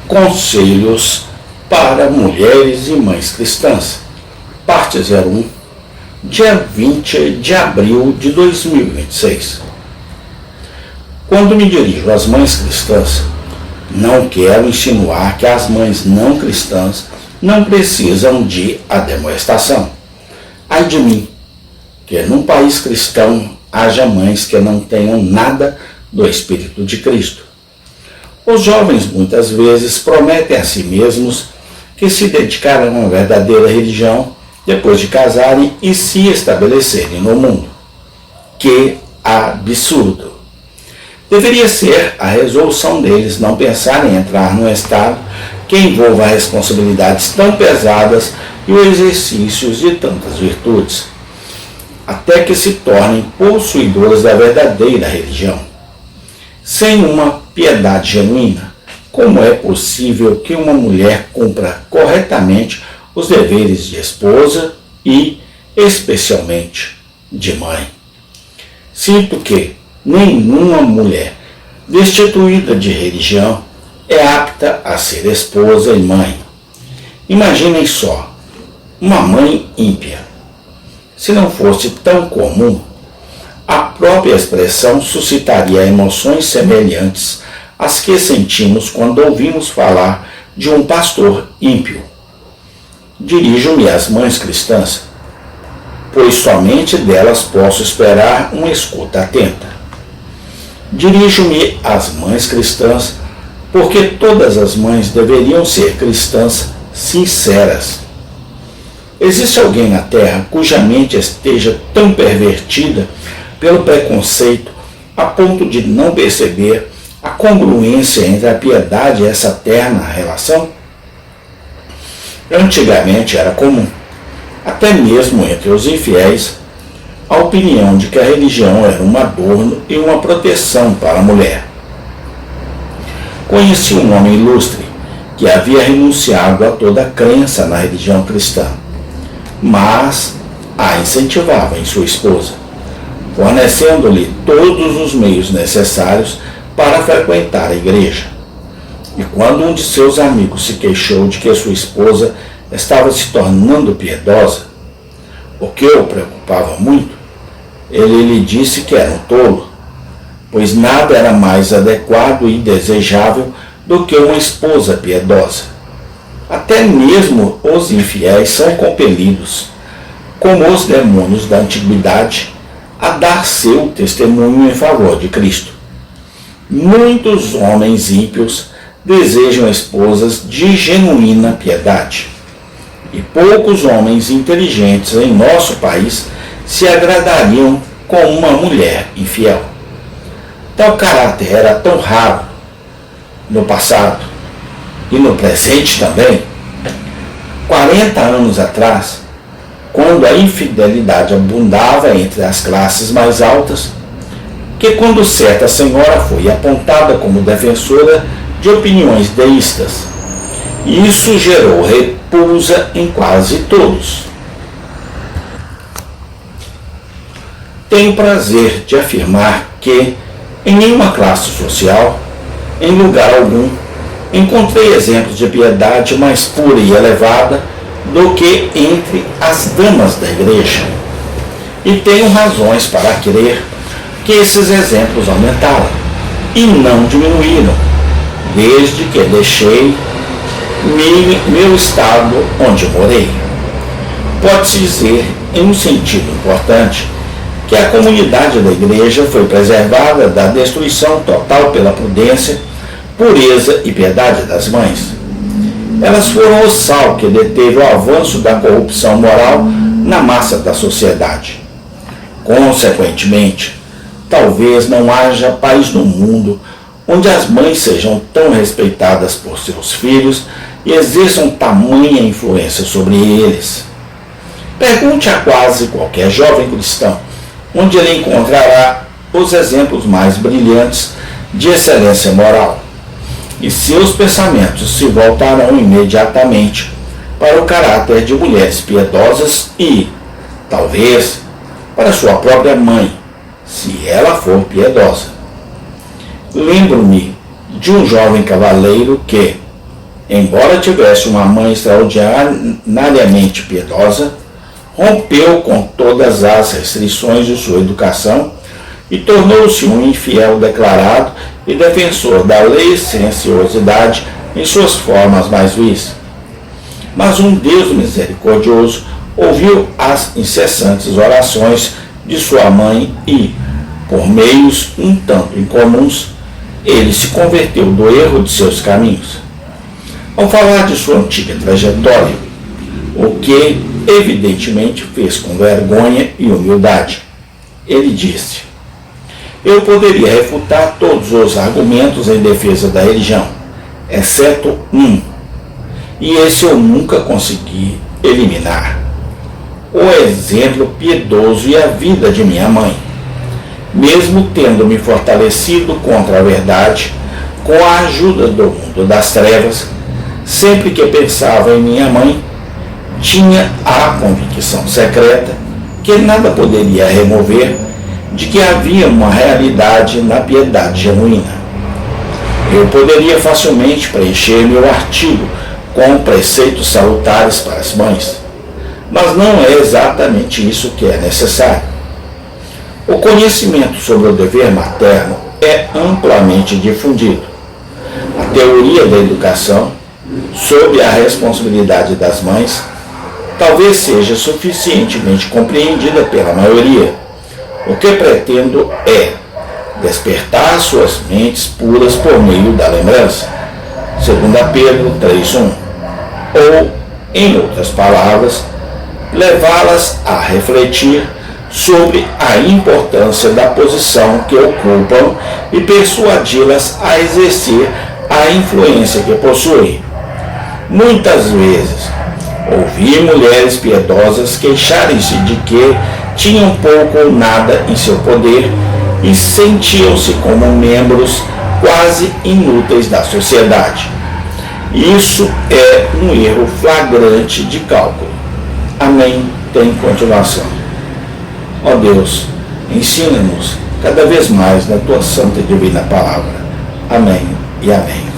Conselhos para mulheres e mães cristãs, parte 01, dia 20 de abril de 2026. Quando me dirijo às mães cristãs, não quero insinuar que as mães não cristãs não precisam de admoestação. Ai de mim, que num país cristão haja mães que não tenham nada do Espírito de Cristo. Os jovens muitas vezes prometem a si mesmos que se dedicarão à verdadeira religião depois de casarem e se estabelecerem no mundo. Que absurdo! Deveria ser a resolução deles não pensarem em entrar num estado que envolva responsabilidades tão pesadas e o exercício de tantas virtudes, até que se tornem possuidores da verdadeira religião. Sem uma piedade genuína, como é possível que uma mulher cumpra corretamente os deveres de esposa e, especialmente, de mãe? Sinto que nenhuma mulher destituída de religião é apta a ser esposa e mãe. Imaginem só, uma mãe ímpia. Se não fosse tão comum, a própria expressão suscitaria emoções semelhantes às que sentimos quando ouvimos falar de um pastor ímpio. Dirijo-me às mães cristãs, pois somente delas posso esperar uma escuta atenta. Dirijo-me às mães cristãs, porque todas as mães deveriam ser cristãs sinceras. Existe alguém na Terra cuja mente esteja tão pervertida pelo preconceito a ponto de não perceber a congruência entre a piedade e essa terna relação? Antigamente era comum, até mesmo entre os infiéis, a opinião de que a religião era um adorno e uma proteção para a mulher. Conheci um homem ilustre que havia renunciado a toda a crença na religião cristã, mas a incentivava em sua esposa, fornecendo-lhe todos os meios necessários para frequentar a igreja. E quando um de seus amigos se queixou de que sua esposa estava se tornando piedosa, o que o preocupava muito, ele lhe disse que era um tolo, pois nada era mais adequado e desejável do que uma esposa piedosa. Até mesmo os infiéis são compelidos, como os demônios da antiguidade, a dar seu testemunho em favor de Cristo. Muitos homens ímpios desejam esposas de genuína piedade, e poucos homens inteligentes em nosso país se agradariam com uma mulher infiel. Tal caráter era tão raro no passado e no presente também. 40 anos atrás, quando a infidelidade abundava entre as classes mais altas, que quando certa senhora foi apontada como defensora de opiniões deístas, isso gerou repulsa em quase todos. Tenho prazer de afirmar que, em nenhuma classe social, em lugar algum, encontrei exemplos de piedade mais pura e elevada do que entre as damas da igreja. E tenho razões para crer que esses exemplos aumentaram e não diminuíram, desde que deixei meu estado onde morei. Pode-se dizer, em um sentido importante, que a comunidade da igreja foi preservada da destruição total pela prudência, pureza e piedade das mães. Elas foram o sal que deteve o avanço da corrupção moral na massa da sociedade. Consequentemente, talvez não haja país no mundo onde as mães sejam tão respeitadas por seus filhos e exerçam tamanha influência sobre eles. Pergunte a quase qualquer jovem cristão onde ele encontrará os exemplos mais brilhantes de excelência moral, e seus pensamentos se voltarão imediatamente para o caráter de mulheres piedosas e, talvez, para sua própria mãe, se ela for piedosa. Lembro-me de um jovem cavaleiro que, embora tivesse uma mãe extraordinariamente piedosa, rompeu com todas as restrições de sua educação e tornou-se um infiel declarado e defensor da licenciosidade em suas formas mais vis. Mas um Deus misericordioso ouviu as incessantes orações de sua mãe e, por meios um tanto incomuns, ele se converteu do erro de seus caminhos. Ao falar de sua antiga trajetória, o que evidentemente fez com vergonha e humildade, ele disse: eu poderia refutar todos os argumentos em defesa da religião, exceto um, e esse eu nunca consegui eliminar: o exemplo piedoso e a vida de minha mãe. Mesmo tendo me fortalecido contra a verdade, com a ajuda do mundo das trevas, sempre que pensava em minha mãe, tinha a convicção secreta, que nada poderia remover, de que havia uma realidade na piedade genuína. Eu poderia facilmente preencher meu artigo com preceitos salutares para as mães, mas não é exatamente isso que é necessário. O conhecimento sobre o dever materno é amplamente difundido. A teoria da educação sobre a responsabilidade das mães talvez seja suficientemente compreendida pela maioria. O que pretendo é despertar suas mentes puras por meio da lembrança, 2 Pedro 3:1, ou, em outras palavras, levá-las a refletir sobre a importância da posição que ocupam e persuadi-las a exercer a influência que possuem. Muitas vezes, ouvi mulheres piedosas queixarem-se de que tinham pouco ou nada em seu poder e sentiam-se como membros quase inúteis da sociedade. Isso é um erro flagrante de cálculo. Amém. Tem continuação. Ó Deus, ensina-nos cada vez mais na tua santa e divina palavra. Amém e amém.